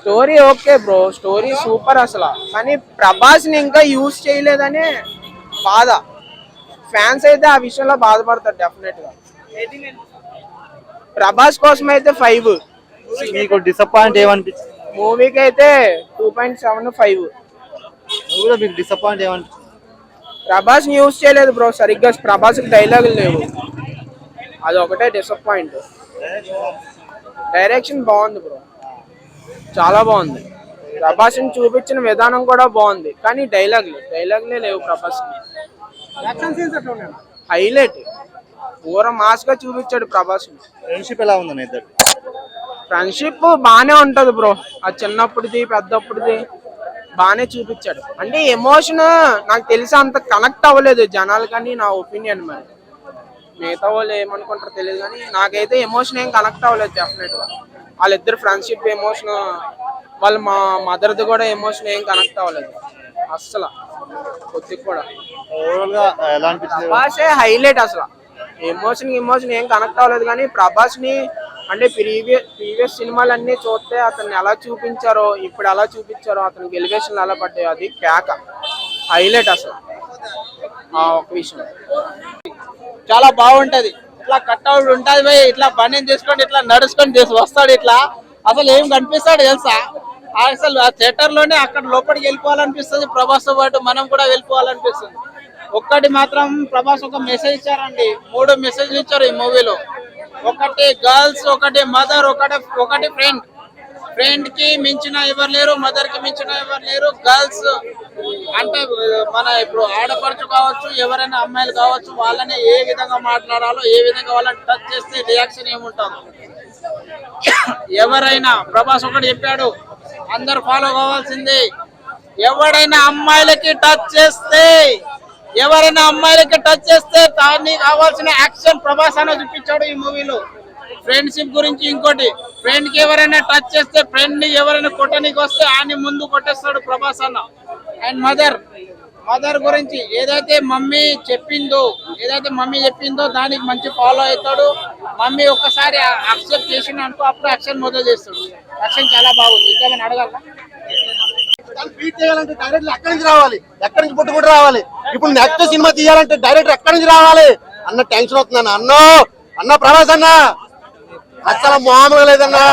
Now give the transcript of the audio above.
Story okay bro, story super అసలు. కానీ ప్రభాస్ ని ఇంకా యూజ్ చేయలేదని బాధ. ఫ్యాన్స్ అయితే ఆ విషయంలో బాధపడతారు డెఫినెట్ గా. ప్రభాస్ కోసం అయితే 5. మీకు డిసప్పాయింట్ ఏమనిపించింది? మూవీకి అయితే 2.75. కూడా మీకు డిసప్పాయింట్ ఏమనిపించింది? ప్రభాస్ ని యూజ్ చేయలేదు బ్రో సరిగ్గా. ప్రభాస్ డైలాగులు లేవు, అది ఒకటే డిసప్పాయింట్. డైరెక్షన్ బాగుంది బ్రో, చాలా బాగుంది. ప్రభాస్ ని చూపించిన విధానం కూడా బాగుంది, కానీ డైలాగ్లే లేవు ప్రభాస్ కి. హైలైట్ పూర మాస్ గా చూపించాడు ప్రభాస్ ని. ఫ్రెండ్షిప్ ఎలా ఉందన్న ఇద్దరు? ఫ్రెండ్షిప్ బానే ఉంటది బ్రో, అది చిన్నప్పుడుది పెద్దప్పుడుది బానే చూపించాడు. అంటే ఎమోషన్ నాకు తెలిసి అంత కనెక్ట్ అవ్వలేదు జనాలు, కానీ నా ఒపీనియన్. మరి మిగతా వాళ్ళు ఏమనుకుంటారో తెలియదు, కానీ నాకైతే ఎమోషన్ ఏం కనెక్ట్ అవ్వలేదు డెఫినెట్ గా. వాళ్ళిద్దరు ఫ్రెండ్షిప్ ఎమోషన్, వాళ్ళ మా మదర్ది కూడా ఎమోషన్ ఏం కనెక్ట్ అవ్వలేదు అస్సలు కొద్దిగా కూడా. ఓవరాల్ గా ఎలా అనిపించింది? ప్రభాసే హైలైట్ అసలు. ఎమోషన్ ఏం కనెక్ట్ అవ్వలేదు, కానీ ప్రభాస్ ని అంటే ప్రీవియస్ సినిమాలన్నీ చూస్తే అతన్ని ఎలా చూపించారో, ఇప్పుడు ఎలా చూపించారో, అతనికి ఎలివేషన్ ఎలా పడ్డాయో, అది కేక హైలైట్ అసలు. ఆ ఒక విషయం చాలా బాగుంటది. ఇట్లా కట్అవుట్ ఉంటది పోయి ఇట్లా బండి తీసుకొని ఇట్లా నడుచుకొని వస్తాడు. ఇట్లా అసలు ఏం కనిపిస్తాడు తెలుసా? అసలు ఆ థియేటర్ లోనే అక్కడ లోపలికి వెళ్ళిపోవాలనిపిస్తుంది. ప్రభాస్ తో పాటు మనం కూడా వెళ్ళిపోవాలనిపిస్తుంది. ఒక్కటి మాత్రం ప్రభాస్ ఒక మెసేజ్ ఇచ్చారండి, 3 మెసేజ్లు ఇచ్చారు ఈ మూవీలో. ఒకటి గర్ల్స్, ఒకటి మదర్, ఒకటి ఫ్రెండ్ కి మించిన ఎవరు లేరు, మదర్ కి మించిన ఎవరు లేరు. గర్ల్స్ అంటే మన ఇప్పుడు ఆడపడుచు కావచ్చు, ఎవరైనా అమ్మాయిలు కావచ్చు, వాళ్ళని ఏ విధంగా మాట్లాడాలో, ఏ విధంగా వాళ్ళని టచ్ చేస్తే రియాక్షన్ ఏముంటుందో ఎవరైనా ప్రభాస్ ఒకటి చెప్పాడు, అందరు ఫాలో కావాల్సింది. ఎవరైనా అమ్మాయిలకి టచ్ చేస్తే దాన్ని కావాల్సిన యాక్షన్ ప్రభాస్ అన్న చూపించాడు ఈ మూవీలో. ఫ్రెండ్షిప్ గురించి ఇంకోటి, ఫ్రెండ్ కి ఎవరైనా టచ్ చేస్తే, ఫ్రెండ్ ని ఎవరైనా కొట్టనికి వస్తే ఆయన ముందు కొట్టేస్తాడు ప్రభాస్ అన్న. అండ్ మదర్ గురించి ఏదైతే మమ్మీ చెప్పిందో దానికి మంచి ఫాలో అవుతాడు. మమ్మీ ఒక్కసారి యాక్సెప్ట్ చేసిన అనుకో, అప్పుడు యాక్షన్ మొదలు చేస్తాడు. యాక్షన్ చాలా బాగుంది. ఇంకేమైనా అడగాల? బీట్ చేయాలంటే డైరెక్టర్ ఎక్కడి నుంచి రావాలి, ఎక్కడి నుంచి పుట్టుకుంటూ రావాలి. ఇప్పుడు నెక్స్ట్ సినిమా తీయాలంటే డైరెక్టర్ ఎక్కడి నుంచి రావాలి అన్న టెన్షన్ అవుతుందన్న. అన్న ప్రభాస్ అన్న అసలు మామూలుగా లేదన్నా.